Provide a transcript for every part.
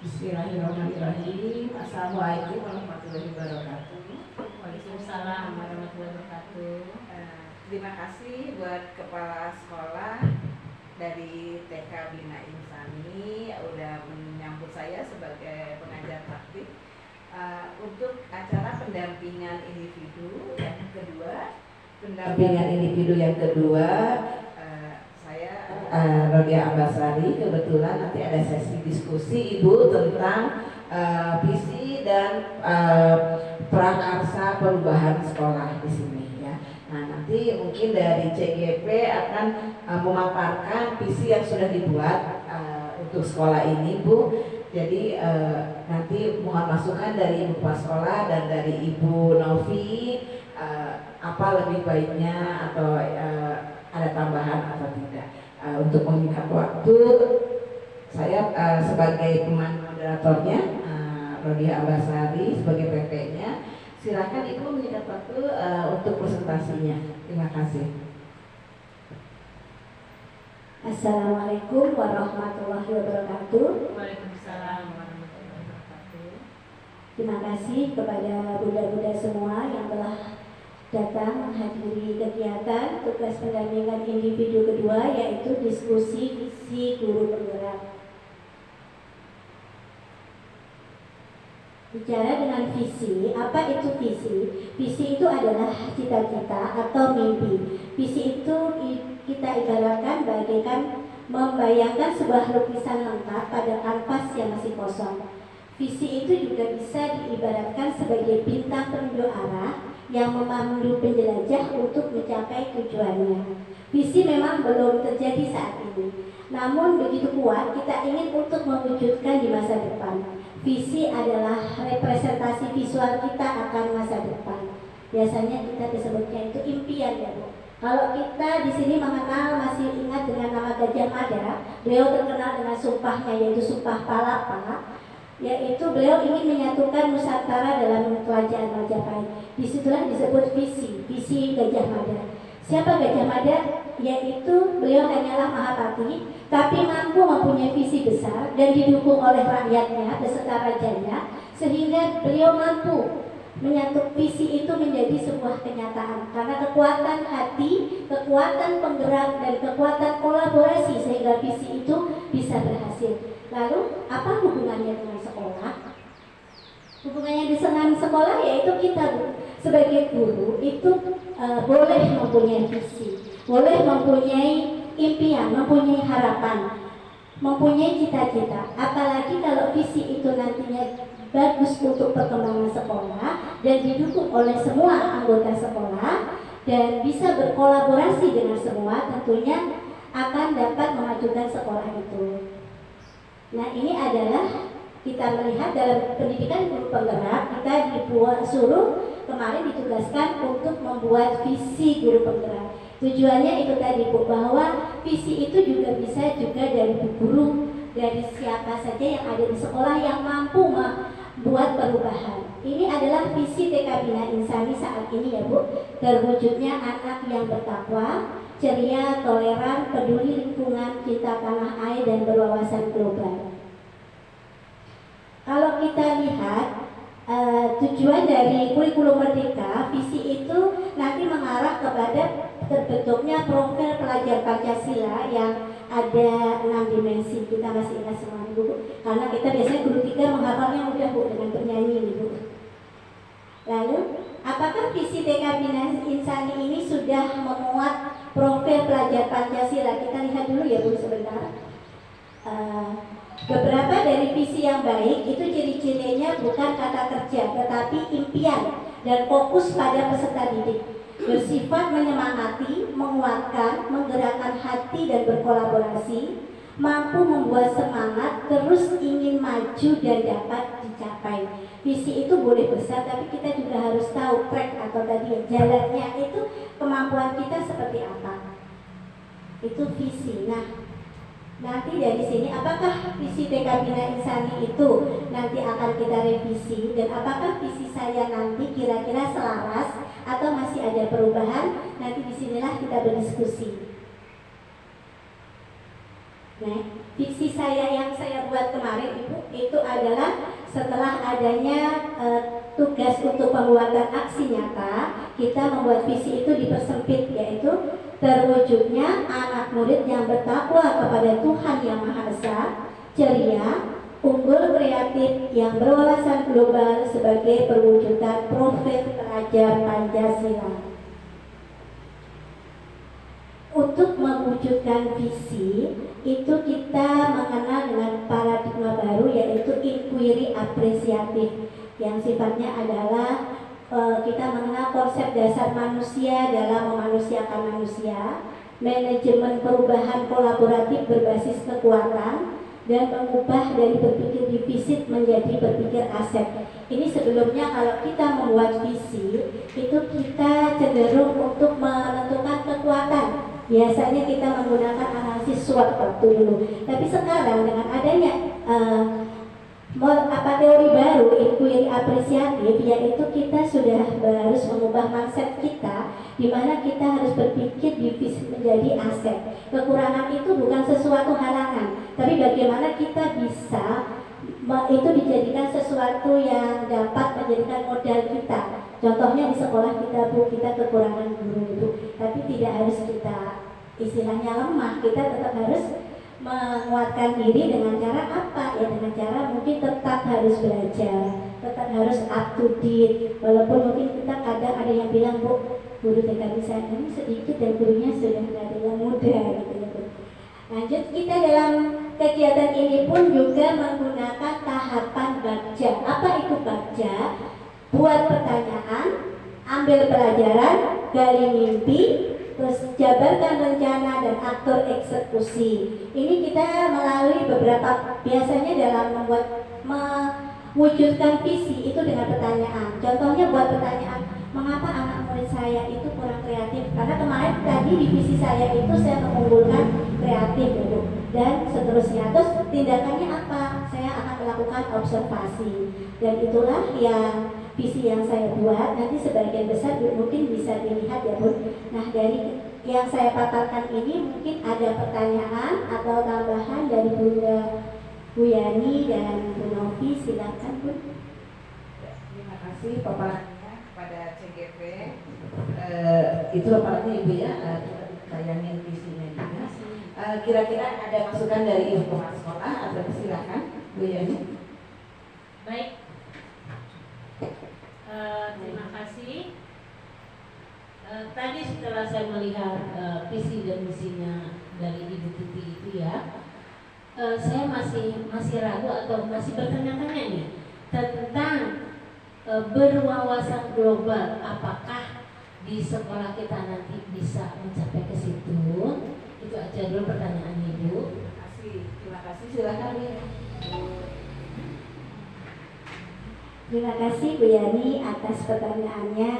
Bismillahirrahmanirrahim. Assalamualaikum warahmatullahi wabarakatuh. Waalaikumsalam warahmatullahi wabarakatuh. Terima kasih buat kepala sekolah dari TK Bina Insani udah menyambut saya sebagai pengajar praktik untuk acara pendampingan individu yang kedua. Saya Rodia Ambasari, kebetulan nanti ada sesi diskusi Ibu tentang visi dan prakarsa perubahan sekolah di sini ya. Nah, nanti mungkin dari CGP akan memaparkan visi yang sudah dibuat untuk sekolah ini, Bu. Jadi nanti mohon masukan dari Ibu Kepala Sekolah dan dari Ibu Novi apa lebih baiknya atau ada tambahan atau tidak. Untuk menyingkat waktu, saya sebagai pemandu moderatornya, Rodia Ambasari sebagai PP-nya. Silakan Ibu menyingkat waktu untuk presentasinya. Terima kasih. Assalamualaikum warahmatullahi wabarakatuh. Waalaikumsalam warahmatullahi wabarakatuh. Terima kasih kepada bunda-bunda semua yang telah datang menghadiri kegiatan tugas pendampingan individu kedua, yaitu diskusi visi guru penggerak. Bicara dengan visi, apa itu visi? Visi itu adalah cita-cita atau mimpi. Visi itu kita ibaratkan bagaikan membayangkan sebuah lukisan lengkap pada kanvas yang masih kosong. Visi itu juga bisa diibaratkan sebagai bintang penunjuk arah yang memandu penjelajah untuk mencapai tujuannya. Visi memang belum terjadi saat ini, namun begitu kuat kita ingin untuk mewujudkan di masa depan. Visi adalah representasi visual kita akan masa depan. Biasanya kita disebutnya itu impian ya Bu. Kalau kita di sini mengenal, masih ingat dengan nama Gajah Mada, beliau terkenal dengan sumpahnya yaitu Sumpah Palapa, yaitu beliau ingin menyatukan Nusantara dalam kerajaan Majapahit. Disitulah disebut visi Gajah Mada. Siapa Gajah Mada? Yaitu beliau hanyalah Mahapati, tapi mampu mempunyai visi besar dan didukung oleh rakyatnya beserta rajanya, sehingga beliau mampu menyatu visi itu menjadi sebuah kenyataan karena kekuatan hati, kekuatan penggerak dan kekuatan kolaborasi sehingga visi itu bisa berhasil. Lalu apa hubungannya dengan sekolah? Hubungannya dengan sekolah yaitu kita sebagai guru itu boleh mempunyai visi, boleh mempunyai impian, mempunyai harapan, mempunyai cita-cita. Apalagi kalau visi itu nantinya bagus untuk perkembangan sekolah dan didukung oleh semua anggota sekolah dan bisa berkolaborasi dengan semua, tentunya akan dapat memajukan sekolah itu. Nah, ini adalah kita melihat dalam pendidikan guru penggerak, kita disuruh kemarin ditugaskan untuk membuat visi guru penggerak. Tujuannya itu tadi Bu, bahwa visi itu juga bisa juga dari guru, dari siapa saja yang ada di sekolah yang mampu membuat perubahan. Ini adalah visi TK Bina Insani saat ini ya Bu, terwujudnya anak yang bertakwa, ceria, toleran, peduli lingkungan, cinta tanah air dan berwawasan global. Kalau kita lihat tujuan dari kurikulum Merdeka, visi itu nanti mengarah kepada terbentuknya profil pelajar Pancasila yang ada 6 dimensi. Kita masih ingat semua Bu, karena kita biasanya guru 3 menghafalnya mudah Bu dengan bernyanyi nih Bu. Lalu, apakah visi TK Bina Insani ini sudah memuat profil pelajar Pancasila? Kita lihat dulu ya Bu sebentar. Beberapa dari visi yang baik itu ciri-cirinya bukan kata kerja, tetapi impian dan fokus pada peserta didik. Bersifat menyemangati, menguatkan, menggerakkan hati dan berkolaborasi, mampu membuat semangat, terus ingin maju dan dapat dicapai. Visi itu boleh besar, tapi kita juga harus tahu track atau tadi jalannya itu kemampuan kita seperti apa. Itu visi. Nah, nanti dari sini apakah visi TK Bina Insani itu nanti akan kita revisi dan apakah visi saya nanti kira-kira selaras atau masih ada perubahan? Nanti disinilah kita berdiskusi. Nah, visi saya yang saya buat kemarin Ibu itu adalah setelah adanya tugas untuk pembuatan aksi nyata, kita membuat visi itu dipersempit, yaitu terwujudnya anak murid yang bertakwa kepada Tuhan Yang Maha Esa, ceria, unggul, kreatif, yang berwawasan global sebagai perwujudan profil pelajar Pancasila. Untuk mewujudkan visi itu kita mengenal dengan paradigma baru, yaitu inquiry apresiatif, yang sifatnya adalah kita mengenal konsep dasar manusia dalam memanusiakan manusia, manajemen perubahan kolaboratif berbasis kekuatan, dan mengubah dari berpikir defisit menjadi berpikir aset. Ini sebelumnya kalau kita membuat visi itu kita cenderung untuk menentukan kekuatan. Biasanya kita menggunakan analisis SWOT waktu dulu. Tapi sekarang dengan adanya teori baru, inquiry apresiatif, yaitu kita sudah harus mengubah mindset kita, di mana kita harus berpikir defisit menjadi aset. Kekurangan itu bukan sesuatu halangan, tapi bagaimana kita bisa itu dijadikan sesuatu yang dapat menjadikan modal kita. Contohnya di sekolah kita, Bu, kita kekurangan guru itu, tapi tidak harus kita istilahnya lemah, kita tetap harus menguatkan diri dengan cara apa? Ya dengan cara mungkin tetap harus belajar, tetap harus up to date. Walaupun mungkin kita kadang ada yang bilang, Bu, guru TK saya ini sedikit dan gurunya sudah tidak ada yang muda gitu ya, Bu. Lanjut, kita dalam kegiatan ini pun juga menggunakan tahapan bagja. Apa itu bagja? Buat pertanyaan, ambil pelajaran, gali mimpi, terus jabarkan rencana dan atur eksekusi. Ini kita melalui beberapa, biasanya dalam mewujudkan visi itu dengan pertanyaan. Contohnya buat pertanyaan, mengapa anak murid saya itu kurang kreatif? Karena kemarin tadi di visi saya itu saya mengunggulkan kreatif, Bu, dan seterusnya. Terus tindakannya apa? Saya akan melakukan observasi, dan itulah yang visi yang saya buat. Nanti sebagian besar mungkin bisa dilihat ya, Bu. Nah, dari yang saya paparkan ini mungkin ada pertanyaan atau tambahan dari Bu Yani dan Bu Novi, silakan, Bu. Terima kasih paparannya kepada CGP. Itu paparannya Ibu ya, tayangin visinya juga. Kira-kira ada masukan dari Ibu Kepala Sekolah atau silakan Bu Yani. Baik. Terima kasih. Tadi setelah saya melihat visi dan misinya dari Ibu Titi itu ya, saya masih ragu atau masih bertanya-tanya nih tentang berwawasan global. Apakah di sekolah kita nanti bisa mencapai ke situ? Itu aja dulu pertanyaan Ibu. Terima kasih. Silakan ya. Terima kasih Bu Yani atas pertanyaannya.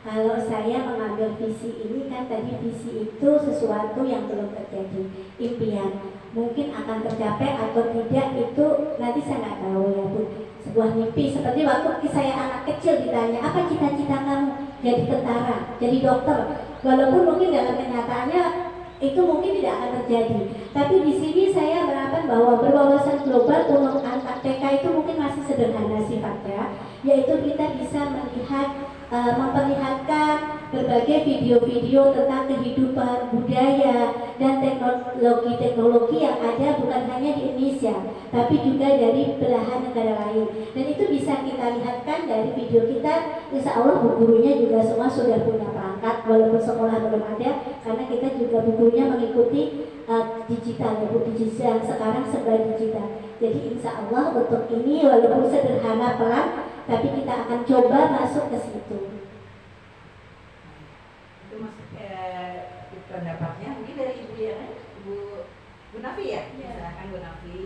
Kalau saya mengambil visi ini kan tadi visi itu sesuatu yang belum terjadi, impian. Mungkin akan tercapai atau tidak itu nanti saya nggak tahu ya, Bu. Sebuah mimpi seperti waktu saya anak kecil ditanya, apa cita-cita kamu? Jadi tentara, jadi dokter. Walaupun mungkin dalam kenyataannya itu mungkin tidak akan terjadi. Tapi di sini saya beranggapan bahwa berwawasan global untuk anak TK itu mungkin masih sederhana sifatnya, yaitu kita bisa melihat memperlihatkan berbagai video-video tentang kehidupan, budaya, dan teknologi yang ada bukan hanya di Indonesia, tapi juga dari belahan negara lain. Dan itu bisa kita lihatkan dari video kita. Insya Allah gurunya juga semua sudah punya perangkat, walaupun sekolah belum ada, karena kita juga bukunya mengikuti digital, buku digital sekarang serba digital. Jadi insya Allah untuk ini walaupun sederhana pelan, tapi kita akan coba masuk ke situ. Itu pendapatnya mungkin dari Ibu ya, Bu Nafi ya? Silakan Bu Nafi.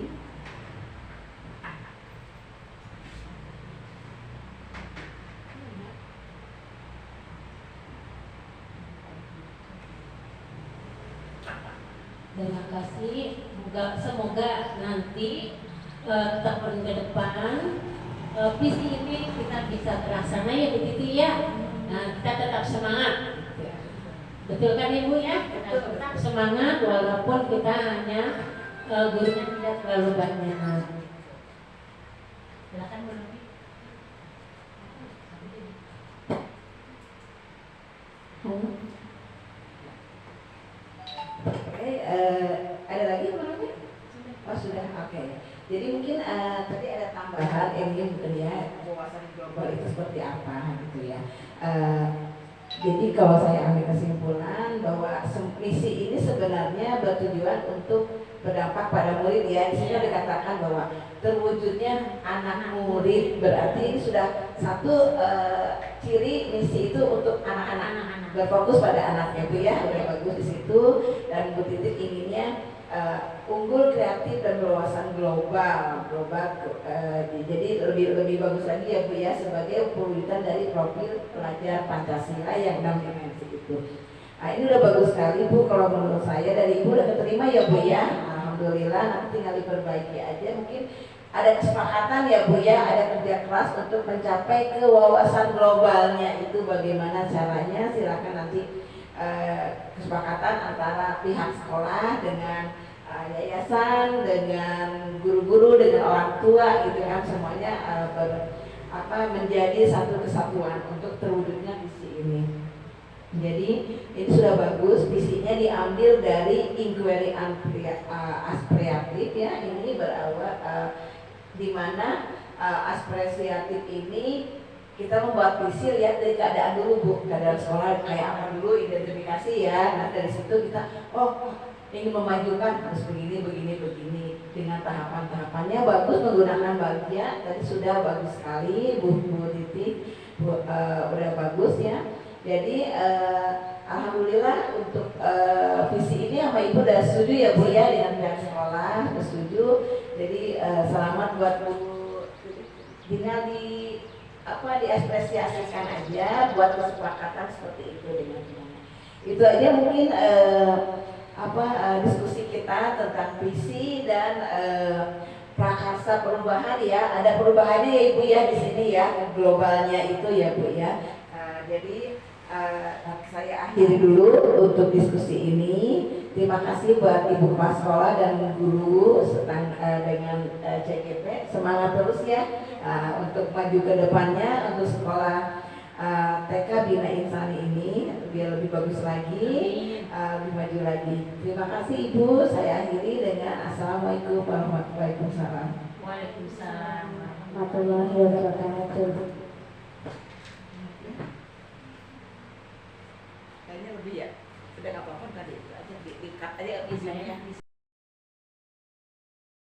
Terima kasih. Semoga nanti tahun ke depan visi ini kita bisa terlaksana ya Bu Titi ya. Nah, kita tetap semangat. Betul kan Ibu ya? Kita tetap semangat walaupun kita hanya gurunya tidak terlalu banyak. Oke. Jadi mungkin tadi ada tambahan ini mungkin ya, wawasan global itu seperti apa gitu ya. Jadi kalau saya ambil kesimpulan bahwa misi ini sebenarnya bertujuan untuk berdampak pada murid ya. Di sini dikatakan bahwa terwujudnya anak murid, berarti ini sudah satu ciri misi itu untuk anak-anak, berfokus pada anaknya Bu ya, udah bagus di situ. Dan Bu Titik inginnya unggul, kreatif dan berwawasan global. Jadi lebih bagus lagi ya Bu ya, sebagai perwujudan dari profil pelajar Pancasila yang 6 dimensi itu. Nah, ini udah bagus sekali Bu, kalau menurut saya dari Ibu udah keterima ya Bu ya. Alhamdulillah, nanti tinggal diperbaiki aja. Mungkin ada kesepakatan ya Bu ya, ada kerja keras untuk mencapai kewawasan globalnya itu bagaimana caranya. Silakan nanti kesepakatan antara pihak sekolah dengan yayasan, dengan guru-guru, dengan orang tua gitu kan, semuanya menjadi satu kesatuan untuk terwujudnya visi ini. Jadi ini sudah bagus, visinya diambil dari inquiry aspiratif ya. Ini berawal di mana aspiratif ini kita membuat visi lihat dari keadaan dulu Bu, keadaan sekolah kayak apa dulu, identifikasi ya. Nah dari situ kita ingin memajukan harus begini dengan tahapan-tahapannya. Bagus menggunakan bagia, tadi sudah bagus sekali Bu Titi, udah bagus ya. Jadi alhamdulillah untuk visi ini sama Ibu udah setuju ya Bu ya, dengan pihak sekolah udah setuju. Jadi selamat buat Bu, tinggal diapresiasikan aja buat kesepakatan seperti itu dengan teman. Itu aja mungkin diskusi kita tentang visi dan prakarsa perubahan ya. Ada perubahannya ya Ibu ya di sini ya, globalnya itu ya Bu ya. Jadi saya akhiri dulu untuk diskusi ini. Terima kasih buat Ibu Kepala Sekolah dan guru dengan CGP. Semangat terus ya untuk maju ke depannya untuk sekolah TK Bina Insani ini biar lebih bagus lagi, lebih maju lagi. Terima kasih Ibu. Saya akhiri dengan Assalamualaikum warahmatullahi wabarakatuh. Waalaikumsalam warahmatullahi wabarakatuh.